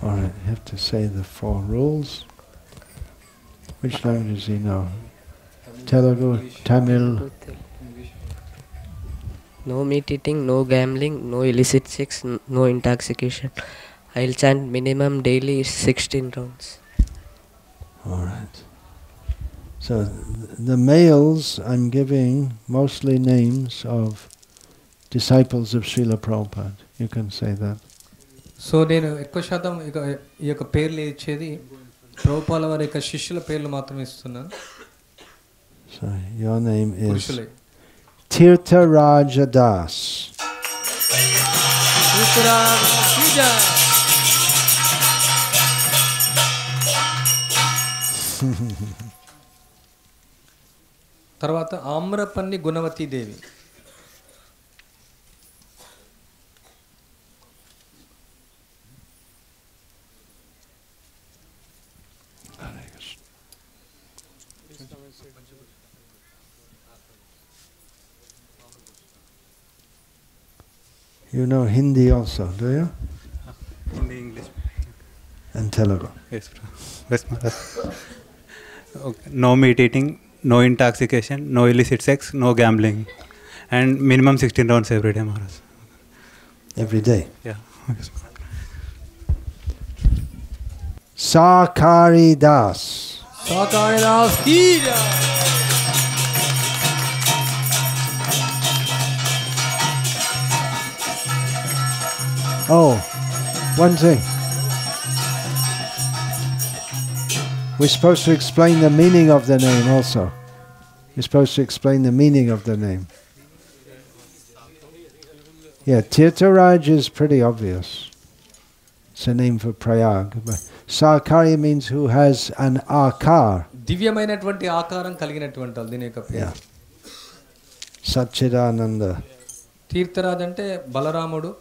All right, you have to say the 4 rules. Which language does he know? Telugu, Tamil. No meat eating, no gambling, no illicit sex, no intoxication. I'll chant minimum daily 16 rounds. All right. So the males, I'm giving mostly names of disciples of Srila Prabhupada. You can say that. So నేను ఎక్కువ శాతం ఈ యొక్క పేర్లు ఇచ్చేది ప్రభుపాల వారి యొక్క శిష్యుల పేర్లు మాత్రమే ఇస్తున్నాను. So your name is పురుషులే. Tirtha Raja Das. తర్వాత ఆమ్రపన్ని గుణవతి దేవి. You know Hindi also, do you? Hindi, English. And Telugu. Yes, Yes, Maharaj. Okay. No meat eating, no intoxication, no illicit sex, no gambling, and minimum 16 rounds every day, Maharaj. Every day? Yeah. Yes, Sakari Das. Sakari Das ki jai. Oh, one thing. We're supposed to explain the meaning of the name also. We're supposed to explain the meaning of the name. Yeah, Tirtharaj is pretty obvious. It's a name for Prayag. But Sakari means who has an akar. దివ్యమైనటువంటి ఆకారం కలిగినటువంటి వాళ్ళు దీని యొక్క పేరు. Yeah. Satchidananda. తీర్థరాజ్ అంటే బలరాముడు,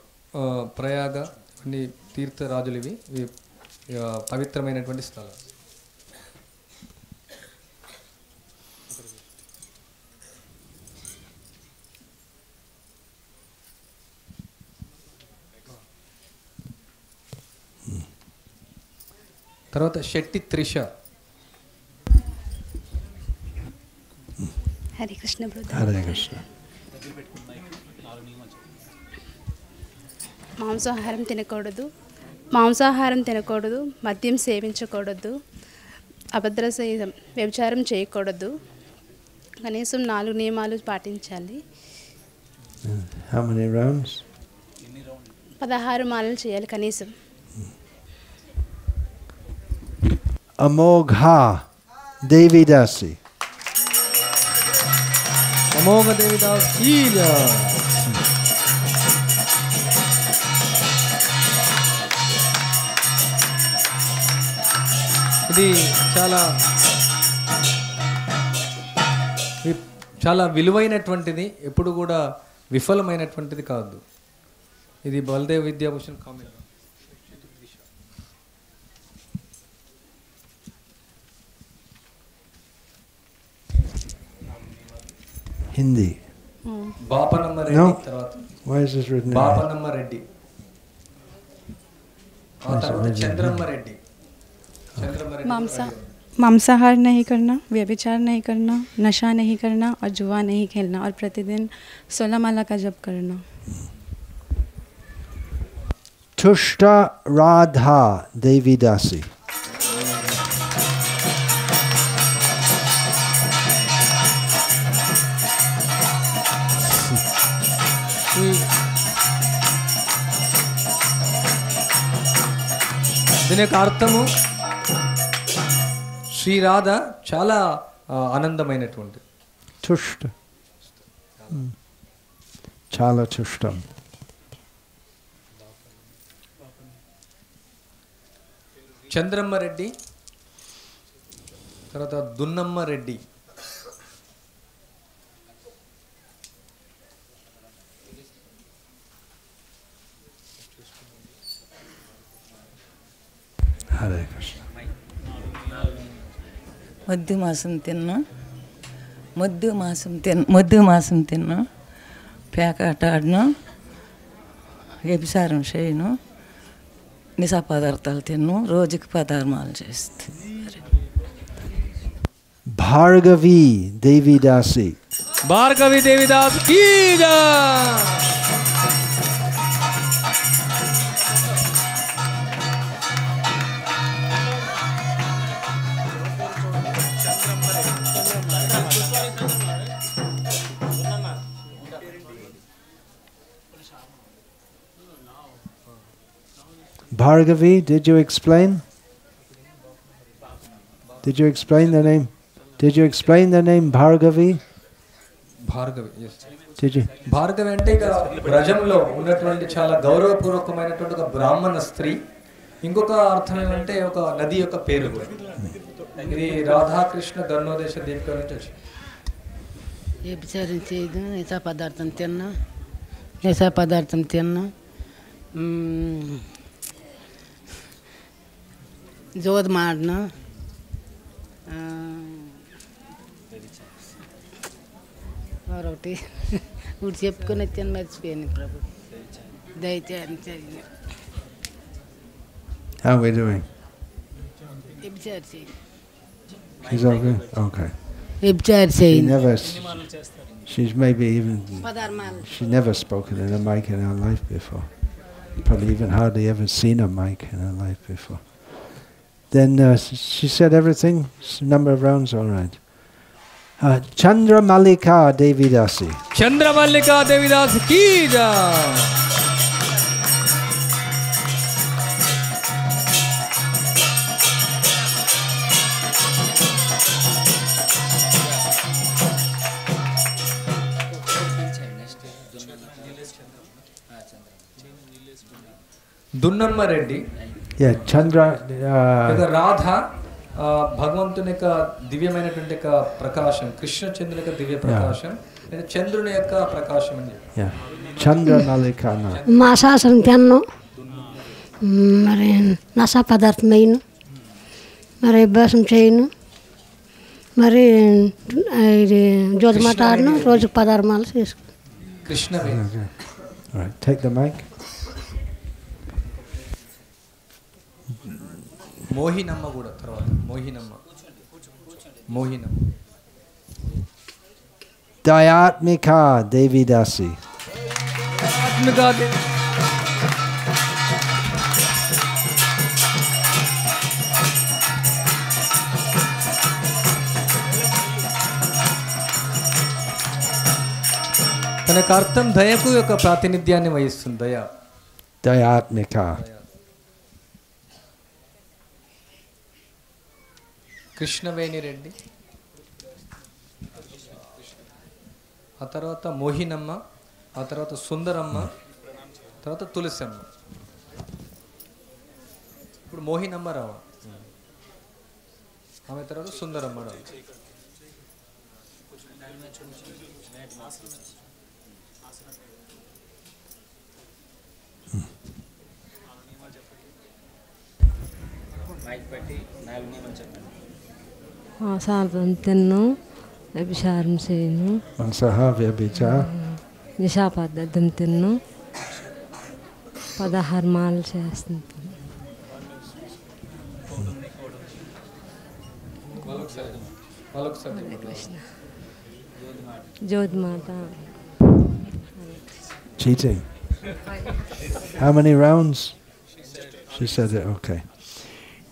ప్రయాగ అన్ని తీర్థరాజులు ఇవి పవిత్రమైనటువంటి స్థలాలు. తర్వాత Shetty Trisha. Hare Krishna brother. Hare Krishna. మాంసాహారం తినకూడదు, మద్యం సేవించకూడదు, అభద్ర వ్యభిచారం చేయకూడదు, కనీసం 4 నియమాలు పాటించాలి. How many rounds? 16 మాలలు చేయాలి కనీసం. Amogha Devidasi. అమోఘ దేవిదాస్ కీ జై. ఇది చాలా విలువైనటువంటిది, ఎప్పుడు కూడా విఫలమైనటువంటిది కాదు. ఇది Baldev Vidyabhushan comment. Hindi. Bapanamma Reddy. No. తర్వాత Why is this written? Bapanamma Reddy, ఆ తర్వాత చంద్రమ్మ రెడ్డి. मांसाहार नहीं करना, व्यभिचार नहीं करना, नशा नहीं करना और जुआ नहीं खेलना और प्रतिदिन 16 माला का जप करना. Tushta Radha Devidasi. దీని యొక్క అర్థము శ్రీరాధ చాలా ఆనందమైనటువంటి. Tushta. Chala Tushtam. Chandramma Reddy, తర్వాత దున్నమ్మ రెడ్డి. Hare Krishna. మొద్దు మాసం తిన్నా, పేకాట ఆడను, వ్యభిచారం చేయను, నిశా పదార్థాలు తిన్ను, రోజుకి 16 మాలలు చేస్తాను. Bhargavi Devidasi. భార్గవి దేవిదాస్ కీ జై. Bhargavi, did you explain? Did you explain the name? Did you explain the name Bhargavi? Bhargavi, yes. Did you? Bhargavi అంటే ఇక బ్రజంలో ఉన్నటువంటి చాలా గౌరవపూర్వకమైనటువంటి ఒక బ్రాహ్మణ స్త్రీ. ఇంకొక అర్థం ఏమంటే ఒక నది యొక్క పేరు కూడా. ఇది రాధాకృష్ణ గర్ణోదేశ దీపిక నుంచి వచ్చింది. వ్యభిచారం చేయదు, నిశా పదార్థం తిన్నా, జోదం ఆడను, మరొకటి ఇప్పుడు చెప్పుకొని వచ్చాను, మర్చిపోయాను ప్రభు. దయచేసి How are we doing? వ్యభిచారం చేయదు. She's okay? Okay. వ్యభిచారం She చేయదు. never, she's maybe even, 16 మాలలు. she's never spoken in a mic in her life before. Probably even hardly ever seen a mic in her life before. Then she said everything, number of rounds, all right. Chandra Mallika Devidasi. Chandramallika Devidas కీ జై. Dunnamma Reddy. Yeah, Chandra. Radha భగవంతుని యొక్క దివ్యమైనటువంటి యొక్క ప్రకాశం, కృష్ణచంద్రుని యొక్క దివ్య ప్రకాశం, లేదా చంద్రుని యొక్క ప్రకాశం అని చెప్పి. Yeah, Chandra Mallika. మాంసాహారం తిన్ను, మరి నశా పదార్థం వేయను, మరి అభ్యాసం చేయను, మరి ఇది జ్యోతిమాట ఆడను, రోజుకు 16 మాలలు చేసుకుని. కృష్ణవే. All right, take the mic. మోహినమ్మ కూడా తర్వాత మోహినమ్మ. Dayatmika Devidasi. తనకు అర్థం దయకు యొక్క ప్రాతినిధ్యాన్ని వహిస్తుంది. దయ. Dayatmika. కృష్ణవేణి రెడ్డి, ఆ తర్వాత మోహినమ్మ, ఆ తర్వాత సుందరమ్మ, తర్వాత తులసమ్మ. ఇప్పుడు మోహినమ్మ రావాలి, ఆమె తర్వాత సుందరమ్మ రావాలి. మాంసాహారం తిన్ను, వ్యభిచారం చేయను, నిశా పదార్థం తిన్ను, 16 మాలలు చేస్తుంది. జ్యోతిమాట. Cheating. How many rounds? She said it, okay.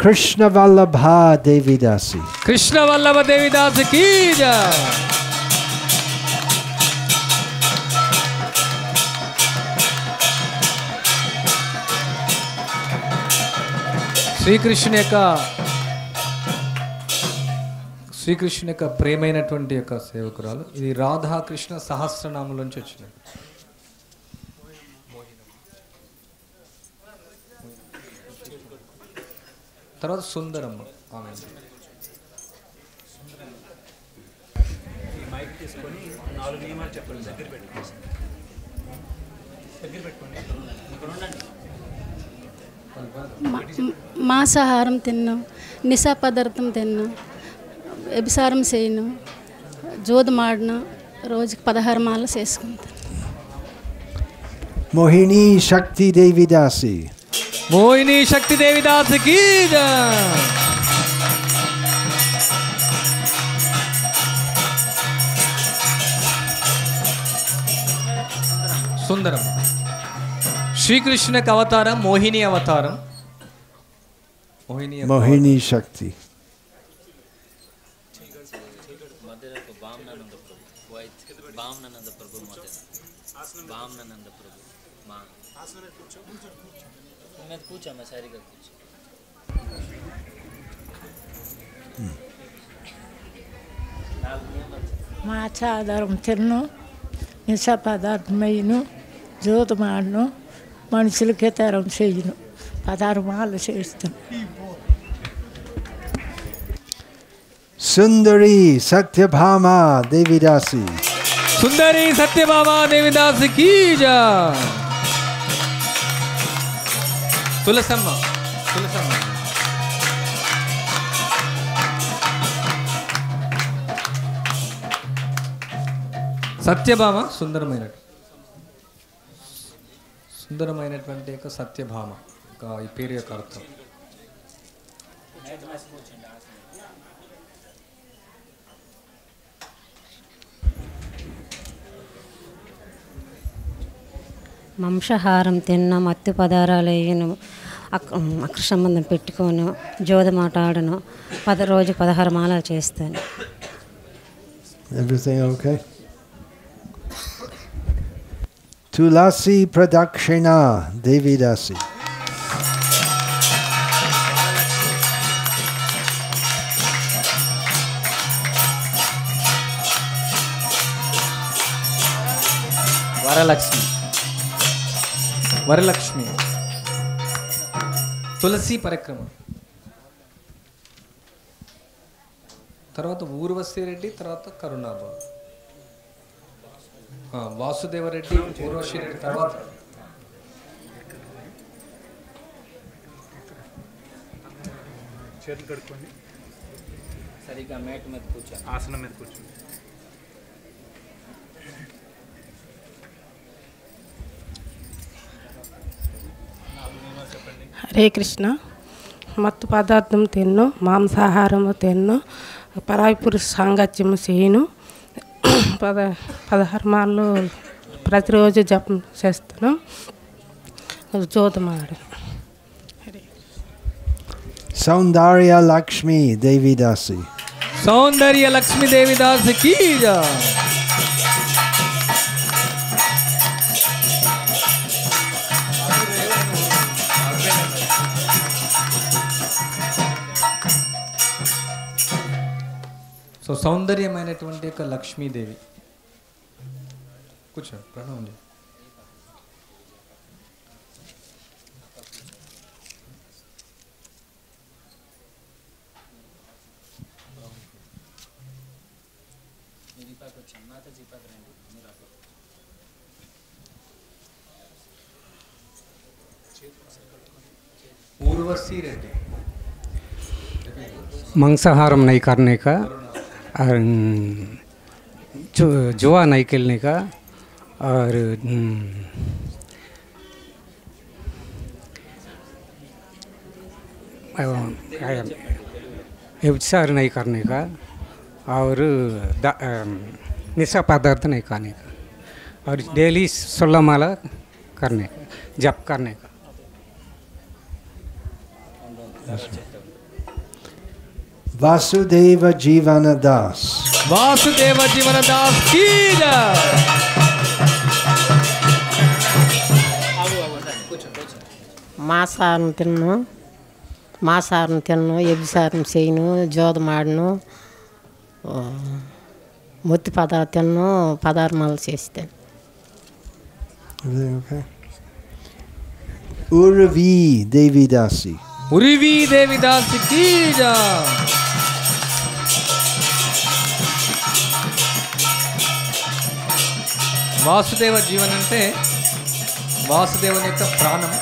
Krishna Vallabha Devidasi. Krishna Vallabha Devidas కీ జై. శ్రీకృష్ణుని యొక్క ప్రేమైనటువంటి యొక్క సేవకురాలు. ఇది రాధాకృష్ణ సహస్రనామం నుంచి వచ్చింది. తర్వాత సుందరమ్మ. ఆమె మైక్ తీసుకొని 4 నియమాలు చెప్పండి. దగ్గర పెట్టుకోండి. మాంసాహారం తిన్ను, నిశా పదార్థం తిన్ను, వ్యభిచారం చేయను, జోదమాడను, రోజుకి 16 మాలలు చేసుకుంటాను. Mohini Shakti Devidasi. మోహిని శక్తి దేవిదాసికి సుందరం. శ్రీకృష్ణకి అవతారం మోహిని అవతారం. Mohini Shakti. మాంసాహారం తిన్ను, నిశా పదార్థం వేయను, జోదమాడను, మనుషులకే తరం చేయను, 16 మాలలు చేస్తాను. Sundari Satyabhama Devidasi. సుందరి సత్యభామ దేవిదాసికి తులసమ్మ. సత్యభామ సుందరమైనటువంటి యొక్క సత్యభామ ఈ పేరు యొక్క అర్థం. మాంసాహారం తిన్న, మత్తు పదార్థాలు వేయను, అక్ర సంబంధం పెట్టుకోను, జోదమాట ఆడను, రోజు 16 మాలలు చేస్తాను. Everything okay? Tulasi Pradakshina Devidasi. Varalakshmi తులసి పరిక్రమ. తర్వాత ఊర్వశి రెడ్డి, తర్వాత కరుణాబాబు, వాసుదేవరెడ్డి, ఊర్వశి రెడ్డి, తర్వాత చేతులు కడుక్కోండి. సరిగ్గా మేట మీద కూర్చోండి, ఆసనం మీద కూర్చోండి. హరే కృష్ణ. మత్తు పదార్థం తిన్ను, మాంసాహారము తిన్ను, పరాయి పురుష సాంగత్యము చేయను, 16 మాలలు ప్రతిరోజు జపం చేస్తాను, జోదమాడు. Saundarya Lakshmi Devidasi. సౌందర్య లక్ష్మి దేవిదాసికి సో సౌందర్యమైనటువంటి యొక్క లక్ష్మీదేవి. కూర్చో, ప్రణవం. ఊర్వశి రెడ్డి. मांसाहारम नहीं करने का, जुआ नहीं खेलने का, और व्यभिचार नहीं करने का, और नशा पदार्थ नहीं खाने का, और डेली 16 माला करने का, जप करने का. Vasudeva Jivana Das. వాసుదేవ జీవన దాస్ కీ మాంసాహారం తిన్ను, వ్యభిచారం చేయను, జోదమాడను, మొత్తి పదార్థం తిన్ను, 16 మాలలు చేస్తాను. Okay. Urvi Devidasi. ఉరివి దేవిదాస్ की जय। వాసుదేవ జీవన్ అంటే వాసుదేవుని యొక్క ప్రాణం,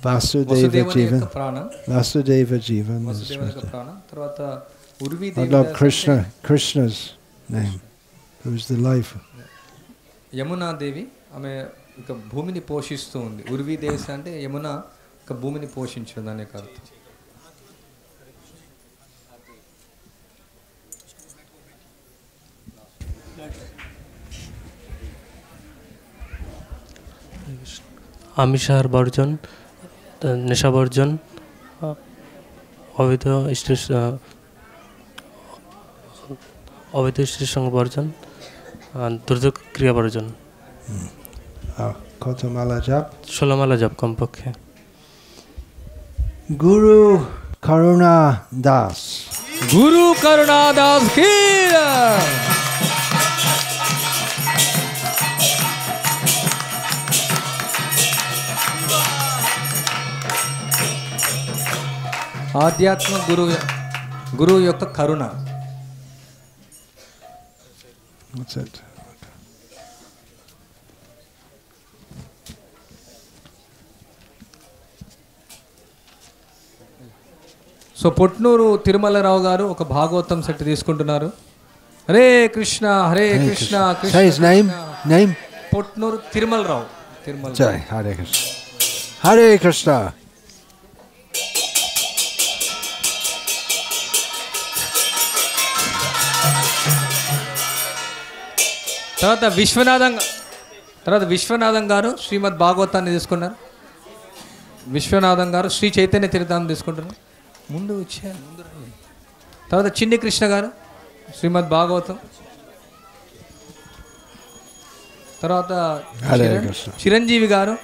Vasudeva Jivan. ప్రాణం, Vasudeva Jivan. వాసుదేవుని యొక్క ప్రాణం. తర్వాత ఉర్వి I love Krishna. Krishna's name, who's the life. Yamuna దేవి ఆమె ఇక భూమిని పోషిస్తూ ఉంది. ఉర్వి దేవి అంటే యమున ఇక భూమిని పోషించడం అనే అర్థం. আমিষার বর্জন, নেশা বর্জন, অবৈধ স্ত্রীর সঙ্গ বর্জন, দুর্যোগ ক্রিয়া বর্জন। কত মালা জপ? 16 মালা জপ কমপক্ষে। গুরু করুণা দাস। গুরু করুণা দাস কি ఆధ్యాత్మ గురువు యొక్క కరుణ. That's it. So Potnuru Tirumalarao గారు ఒక భాగవతం సెట్ తీసుకుంటున్నారు. హరే కృష్ణ హరే కృష్ణ కృష్ణ name పొట్నూరు తిరుమలరావు. జై హరే కృష్ణ హరే కృష్ణ. తర్వాత విశ్వనాథం గారు శ్రీమద్ భాగవతాన్ని తీసుకున్నారు. విశ్వనాథం గారు శ్రీ చైతన్య చరితాన్ని తీసుకుంటున్నారు. ముందు వచ్చారు. తర్వాత చిన్ని కృష్ణ గారు శ్రీమద్ భాగవతం. తర్వాత చిరంజీవి గారు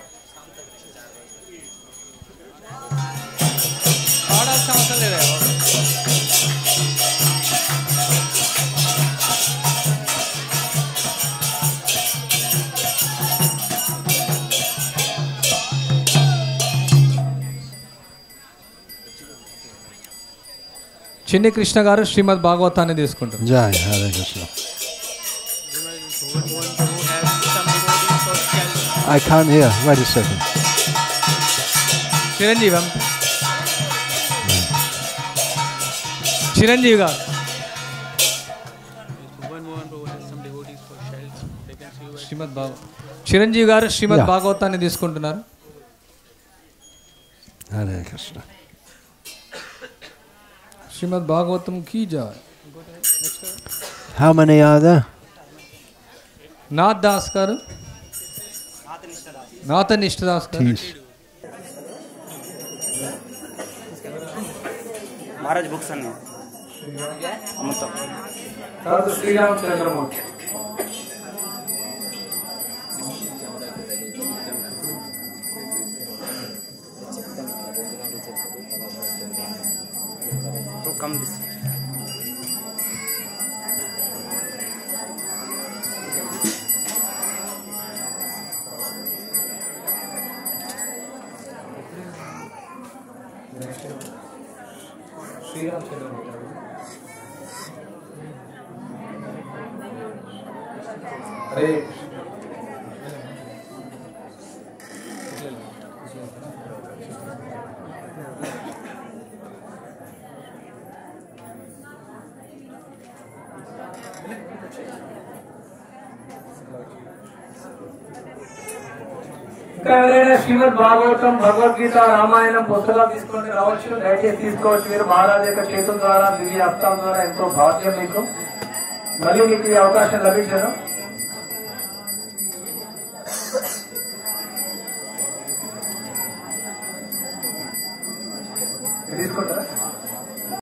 చిన్ని కృష్ణ గారు శ్రీమద్ భాగవతాన్ని తీసుకుంటారు. జై Hare Krishna. I can't hear. Wait a second. Chiranjeevi గారు శ్రీమద్ భాగవతాన్ని తీసుకుంటున్నారు. హరే కృష్ణ. శ్రీమద్ భాగవతం की जय. How many are there? Nath Das గారు, నాథనిష్ఠ దాస్ గారు. మహారాజ్ బుక్స్ అన్ని అమ్ముతాం. తర్వాత శ్రీరామచంద్రమూర్తి. कम दिस हरे ఇంకా ఎవరైనా శ్రీమద్ భాగవతం, భగవద్గీత, రామాయణం పుస్తకాలు తీసుకొని రావచ్చు. దయచేసి తీసుకోవచ్చు. మీరు మహారాజు యొక్క చేతుల ద్వారా, దివ్య హస్తాల ద్వారా ఎంతో భాగ్యం మీకు. మళ్ళీ మీకు ఈ అవకాశం లభించను.